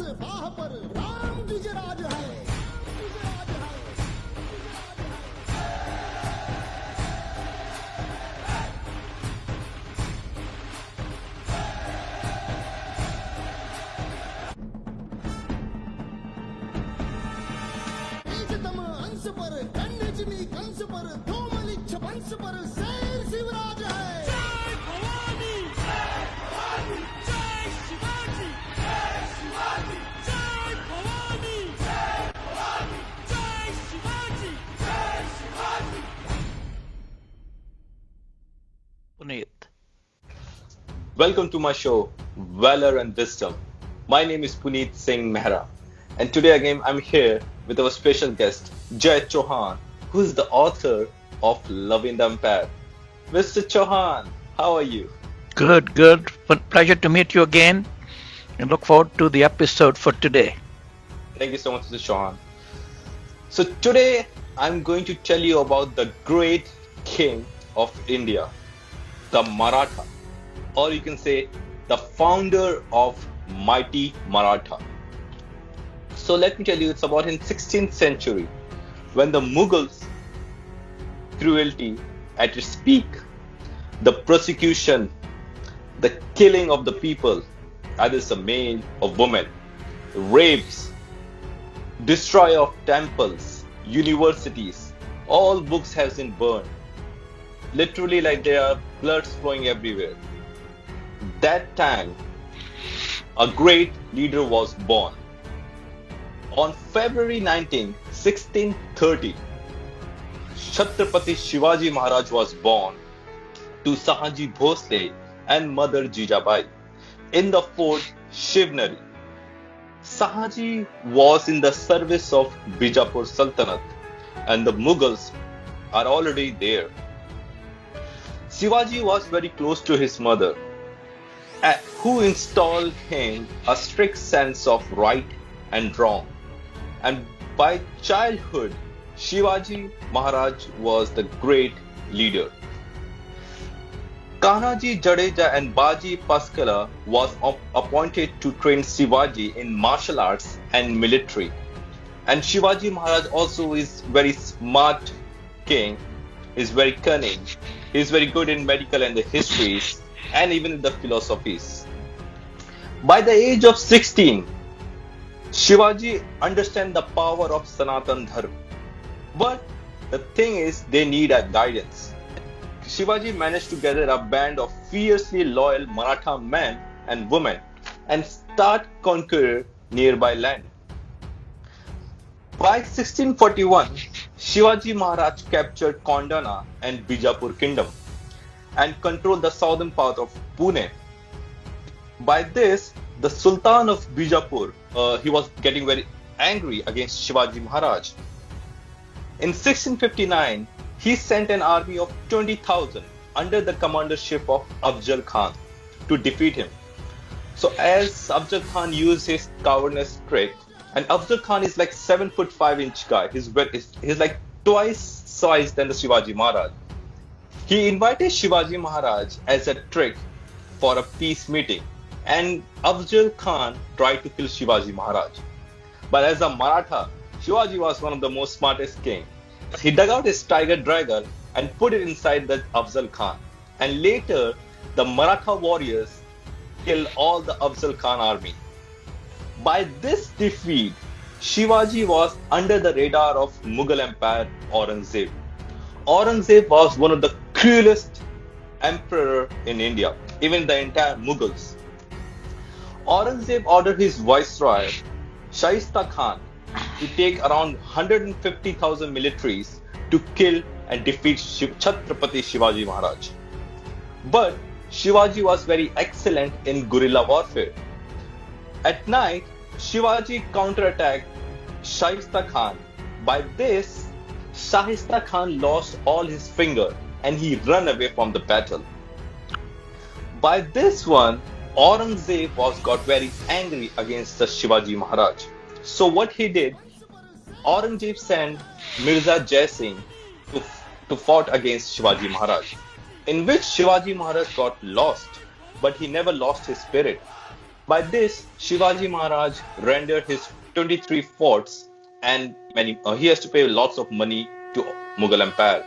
राह पर राम गिजराज है। तेजतम अंश पर कन्नजमी कंस पर धूमलिच्छ वंश पर शेर शिवराज है। जय भवानी, जय भवानी, जय शिवाजी, जय शिवाजी, जय भवानी, जय भवानी, जय शिवाजी, जय Shivaji. Puneet. Welcome to my show, Valor and Wisdom. My name is Puneet Singh Mehra, and today again I'm here with our special guest, Jay Chauhan, who is the author of Love in the Empire. Mr. Chauhan, how are you? Good, good. Pleasure to meet you again and look forward to the episode for today. Thank you so much, Mr. Chauhan. So today I'm going to tell you about the great king of India, the Maratha, or you can say the founder of mighty Maratha. So let me tell you, it's about in 16th century when the Mughals' cruelty at its peak, the persecution, the killing of the people, either it's a male or woman, rapes, destroy of temples, universities, all books have been burned. Literally, like there are bloods flowing everywhere. That time, a great leader was born. On February 19, 1630, Chhatrapati Shivaji Maharaj was born to Sahaji Bhosle and Mother Jijabai in the fort Shivneri. Sahaji was in the service of Bijapur Sultanate and the Mughals are already there. Shivaji was very close to his mother, who installed him a strict sense of right and wrong. And by childhood, Shivaji Maharaj was the great leader. Kanaji Jadeja and Baji Paskala was appointed to train Shivaji in martial arts and military. And Shivaji Maharaj also is very smart king, is very cunning, he is very good in medical and the histories and even in the philosophies. By the age of 16, Shivaji understand the power of Sanatan Dharma. But the thing is, they need a guidance. Shivaji managed to gather a band of fiercely loyal Maratha men and women and start conquer nearby land. By 1641, Shivaji Maharaj captured Kondana and Bijapur kingdom and controlled the southern part of Pune. By this, the Sultan of Bijapur, he was getting very angry against Shivaji Maharaj. In 1659, he sent an army of 20,000 under the commandership of Afzal Khan to defeat him. So as Afzal Khan used his cowardness trick, and Afzal Khan is like 7'5" guy, he's like twice size than the Shivaji Maharaj. He invited Shivaji Maharaj as a trick for a peace meeting, and Afzal Khan tried to kill Shivaji Maharaj. But as a Maratha, Shivaji was one of the most smartest king. He dug out his tiger dagger and put it inside the Afzal Khan. And later, the Maratha warriors killed all the Afzal Khan army. By this defeat, Shivaji was under the radar of Mughal Empire Aurangzeb. Aurangzeb was one of the cruelest emperor in India, even the entire Mughals. Aurangzeb ordered his viceroy, Shaista Khan, to take around 150,000 militaries to kill and defeat Chhatrapati Shivaji Maharaj. But Shivaji was very excellent in guerrilla warfare. At night, Shivaji counterattacked Shaista Khan. By this, Shaista Khan lost all his finger and he ran away from the battle. By this one, Aurangzeb got very angry against the Shivaji Maharaj. So what he did, Aurangzeb sent Mirza Jai Singh to fight against Shivaji Maharaj, in which Shivaji Maharaj got lost, but he never lost his spirit. By this, Shivaji Maharaj rendered his 23 forts and he has to pay lots of money to Mughal Empire.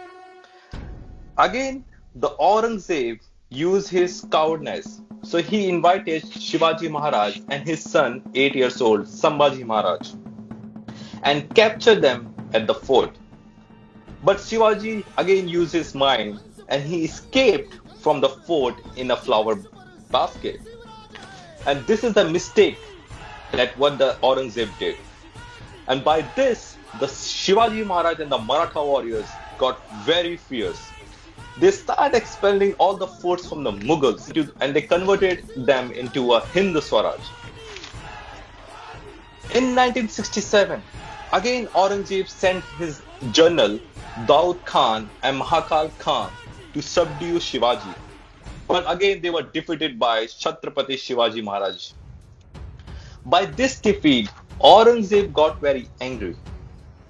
Again, the Aurangzeb used his cowardness. So he invited Shivaji Maharaj and his son, 8 years old, Sambhaji Maharaj, and captured them at the fort. But Shivaji again used his mind and he escaped from the fort in a flower basket. And this is the mistake that what the Aurangzeb did. And by this, the Shivaji Maharaj and the Maratha warriors got very fierce. They started expelling all the forts from the Mughals and they converted them into a Hindu Swaraj. In 1967, again Aurangzeb sent his general Daud Khan and Mahakal Khan to subdue Shivaji. But again they were defeated by Chhatrapati Shivaji Maharaj. By this defeat, Aurangzeb got very angry.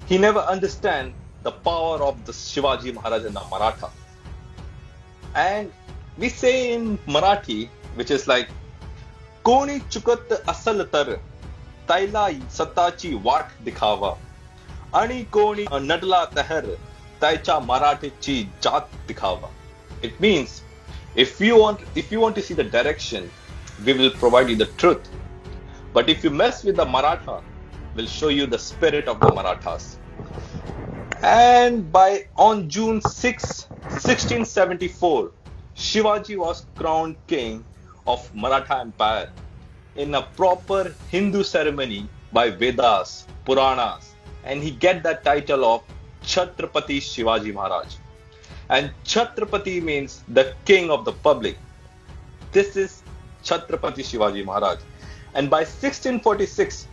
He never understood the power of the Shivaji Maharaj and the Maratha. And we say in Marathi, which is like, Koni chukat asal tar, taila satachi wat dikhava, ani koni nadla tahar, taicha Marathichi jat dikhava. It means, if you want to see the direction, we will provide you the truth. But if you mess with the Maratha, we'll show you the spirit of the Marathas. And on June 6, 1674, Shivaji was crowned king of Maratha Empire in a proper Hindu ceremony by Vedas, Puranas, and he get that title of Chhatrapati Shivaji Maharaj. And Chhatrapati means the king of the public. This is Chhatrapati Shivaji Maharaj. And by 1646,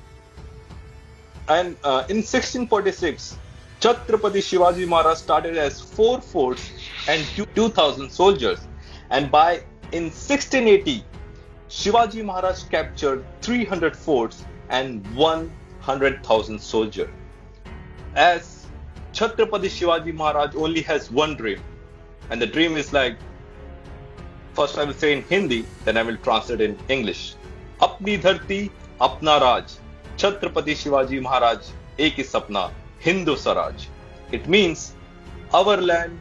in 1646, Chhatrapati Shivaji Maharaj started as 4 forts and 2,000 soldiers. And in 1680, Shivaji Maharaj captured 300 forts and 100,000 soldiers. As Chhatrapati Shivaji Maharaj only has one dream, and the dream is like, first I will say in Hindi, then I will translate in English. Apni dharti, apna raj, Chhatrapati Shivaji Maharaj, ek hi sapna, Hindu Swaraj. It means, our land,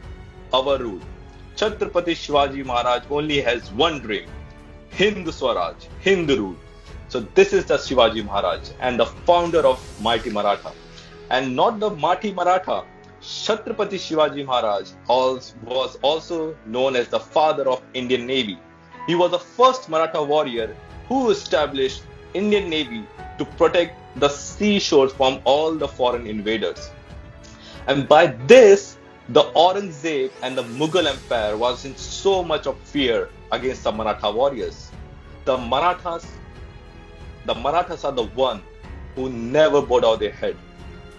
our rule. Chhatrapati Shivaji Maharaj only has one dream, Hindu Swaraj, Hindu rule. So this is the Shivaji Maharaj and the founder of mighty Maratha. And not the mighty Maratha, Chhatrapati Shivaji Maharaj was also known as the father of Indian Navy. He was the first Maratha warrior who established Indian Navy to protect the seashores from all the foreign invaders. And by this, the Aurangzeb and the Mughal Empire was in so much of fear against the Maratha warriors. The Marathas are the one who never bowed down their head.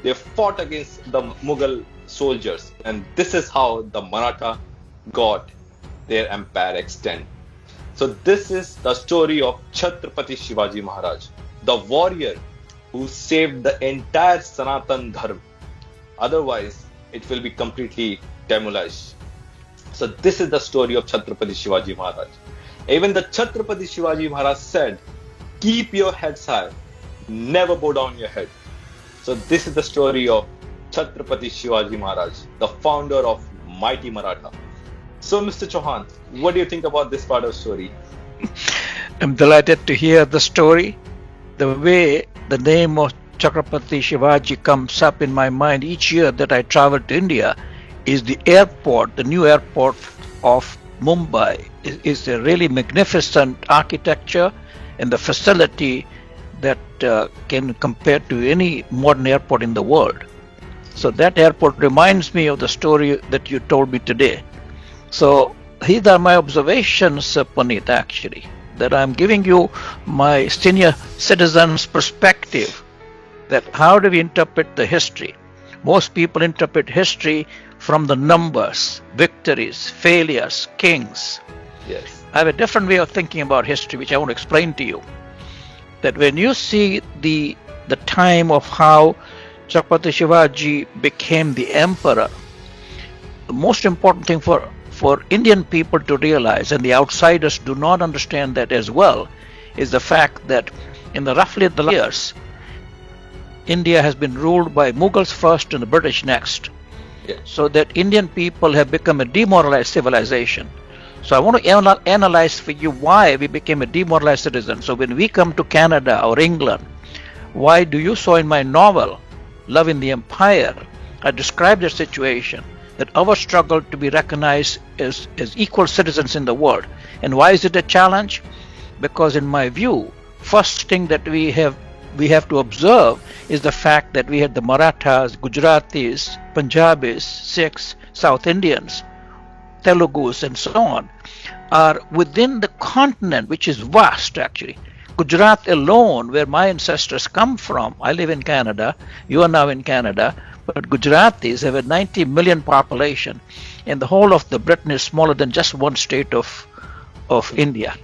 They fought against the Mughal soldiers, and this is how the Maratha got their empire extend. So this is the story of Chhatrapati Shivaji Maharaj, the warrior who saved the entire Sanatan Dharma. Otherwise, it will be completely demolished. So this is the story of Chhatrapati Shivaji Maharaj. Even the Chhatrapati Shivaji Maharaj said, keep your heads high, never bow down your head. So this is the story of Chhatrapati Shivaji Maharaj, the founder of mighty Maratha. So Mr. Chauhan, what do you think about this part of the story? I'm delighted to hear the story. The way the name of Chhatrapati Shivaji comes up in my mind each year that I travel to India is the airport, the new airport of Mumbai. Is a really magnificent architecture and the facility that can compare to any modern airport in the world. So that airport reminds me of the story that you told me today. So these are my observations, Puneet, actually, that I'm giving you my senior citizen's perspective, that how do we interpret the history? Most people interpret history from the numbers, victories, failures, kings. Yes. I have a different way of thinking about history, which I want to explain to you. That when you see the time of how Chhatrapati Shivaji became the emperor, the most important thing for Indian people to realize, and the outsiders do not understand that as well, is the fact that in the roughly the years, India has been ruled by Mughals first and the British next. Yes. So that Indian people have become a demoralized civilization. So I want to analyze for you why we became a demoralized citizen. So when we come to Canada or England, why do you saw in my novel, Love in the Empire, I described the situation that our struggle to be recognized as equal citizens in the world. And why is it a challenge? Because in my view, first thing that we have to observe is the fact that we had the Marathas, Gujaratis, Punjabis, Sikhs, South Indians, Telugus, and so on, are within the continent, which is vast actually. Gujarat alone, where my ancestors come from, I live in Canada, you are now in Canada, but Gujaratis have a 90 million population, and the whole of the Britain is smaller than just one state of India.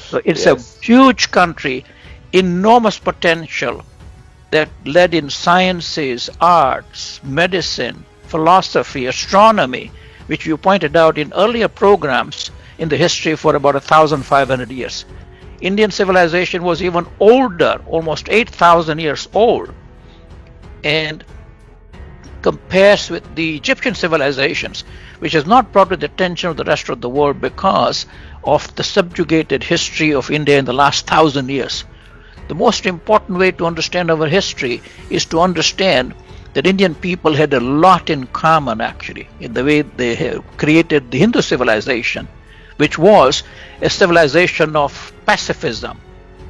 So it's Yes. a huge country, enormous potential that led in sciences, arts, medicine, philosophy, astronomy, which you pointed out in earlier programs in the history for about 1,500 years. Indian civilization was even older, almost 8,000 years old, and compares with the Egyptian civilizations, which has not brought to the attention of the rest of the world because of the subjugated history of India in the last 1,000 years. The most important way to understand our history is to understand that Indian people had a lot in common actually in the way they have created the Hindu civilization, which was a civilization of pacifism,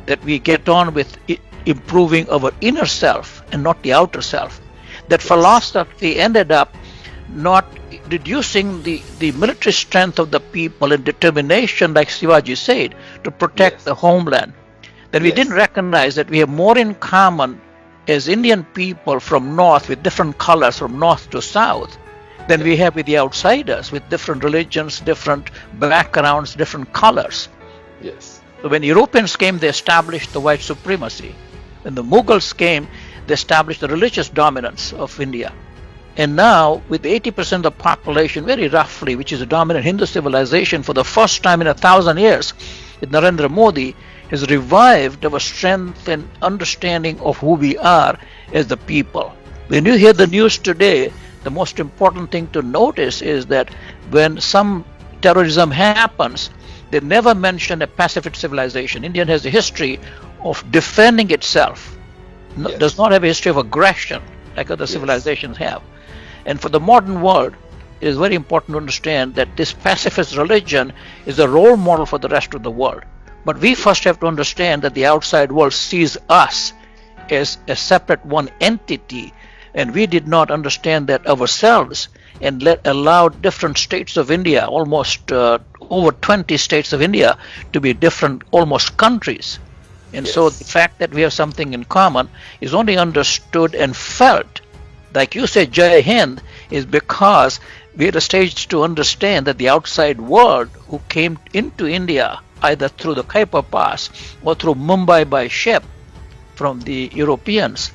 that we get on with improving our inner self and not the outer self. That philosophy ended up not reducing the military strength of the people and determination, like Shivaji said, to protect Yes. the homeland. That we Yes. didn't recognize that we have more in common as Indian people from north with different colors from north to south than we have with the outsiders with different religions, different backgrounds, different colors. Yes. So when Europeans came, they established the white supremacy. When the Mughals came, they established the religious dominance of India. And now, with 80% of the population, very roughly, which is a dominant Hindu civilization, for the first time in 1,000 years, with Narendra Modi, has revived our strength and understanding of who we are as the people. When you hear the news today, the most important thing to notice is that when some terrorism happens, they never mention a pacifist civilization. India has a history of defending itself, Yes. does not have a history of aggression like other civilizations have. And for the modern world, it is very important to understand that this pacifist religion is a role model for the rest of the world. But we first have to understand that the outside world sees us as a separate one entity, and we did not understand that ourselves and allowed different states of India, almost over 20 states of India, to be different almost countries. And so Yes. the fact that we have something in common is only understood and felt, like you said, Jai Hind, is because we had a stage to understand that the outside world who came into India either through the Khyber Pass or through Mumbai by ship from the Europeans,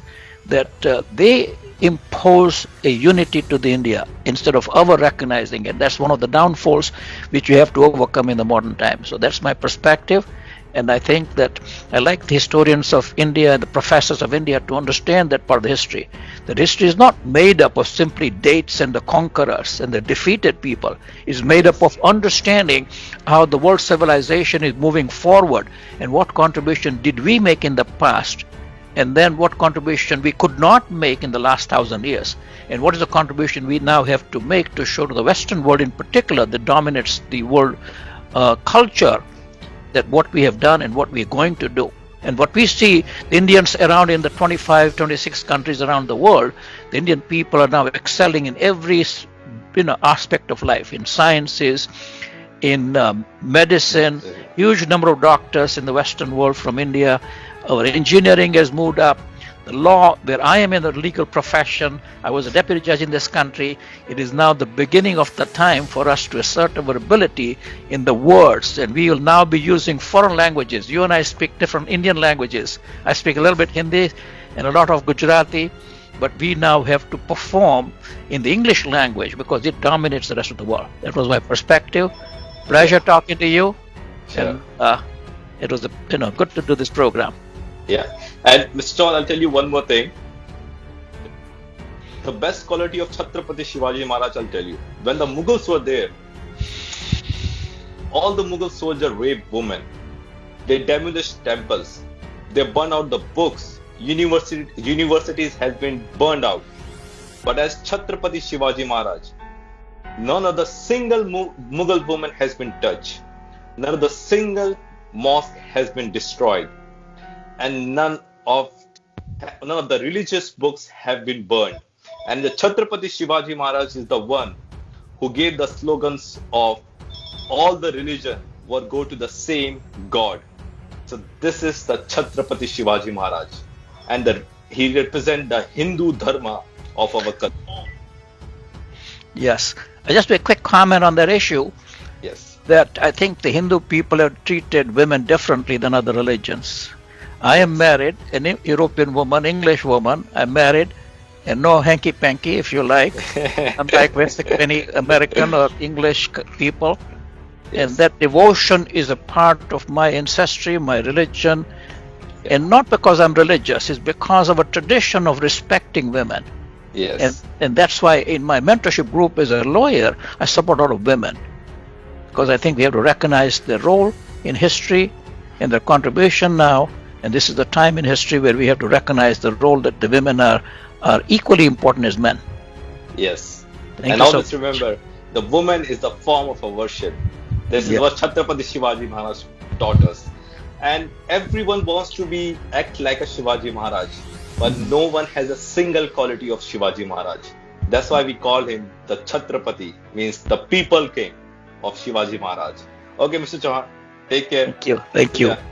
that they impose a unity to the India instead of our recognizing it. That's one of the downfalls which we have to overcome in the modern time. So that's my perspective. And I think that I like the historians of India and the professors of India to understand that part of the history. That history is not made up of simply dates and the conquerors and the defeated people. It's made up of understanding how the world civilization is moving forward and what contribution did we make in the past, and then what contribution we could not make in the last 1,000 years, and what is the contribution we now have to make to show to the Western world in particular that dominates the world culture, that what we have done and what we are going to do. And what we see, the Indians around in the 25, 26 countries around the world, the Indian people are now excelling in every aspect of life, in sciences, in medicine, huge number of doctors in the Western world from India. Our engineering has moved up. The law, where I am in the legal profession, I was a deputy judge in this country. It is now the beginning of the time for us to assert our ability in the words, and we will now be using foreign languages. You and I speak different Indian languages. I speak a little bit Hindi and a lot of Gujarati, but we now have to perform in the English language because it dominates the rest of the world. That was my perspective. Pleasure talking to you. Sure. And It was good to do this program. Yeah. And Mr. Chauhan, I'll tell you one more thing. The best quality of Chhatrapati Shivaji Maharaj, I'll tell you. When the Mughals were there, all the Mughal soldiers raped women. They demolished temples. They burned out the books. Universities have been burned out. But as Chhatrapati Shivaji Maharaj, none of the single Mughal woman has been touched. None of the single mosque has been destroyed. And none of the religious books have been burned. And the Chhatrapati Shivaji Maharaj is the one who gave the slogans of all the religion will go to the same God. So this is the Chhatrapati Shivaji Maharaj, and he represents the Hindu Dharma of our country. Yes. Just a quick comment on that issue. Yes. That I think the Hindu people have treated women differently than other religions. I am married, an European woman, English woman. I'm married, and no hanky-panky, if you like, unlike many American or English people. Yes. And that devotion is a part of my ancestry, my religion, and not because I'm religious, it's because of a tradition of respecting women. Yes. And that's why in my mentorship group as a lawyer, I support a lot of women, because I think we have to recognize their role in history and their contribution now. And this is the time in history where we have to recognize the role that the women are equally important as men. Yes. Thank And you always so much. remember, the woman is the form of a worship. This is Yeah. what Chhatrapati Shivaji Maharaj taught us. And everyone wants to act like a Shivaji Maharaj, but no one has a single quality of Shivaji Maharaj. That's why we call him the Chhatrapati, means the people king of Shivaji Maharaj. Okay, Mr. Chauhan, take care. Thank you. Thank you. Yeah.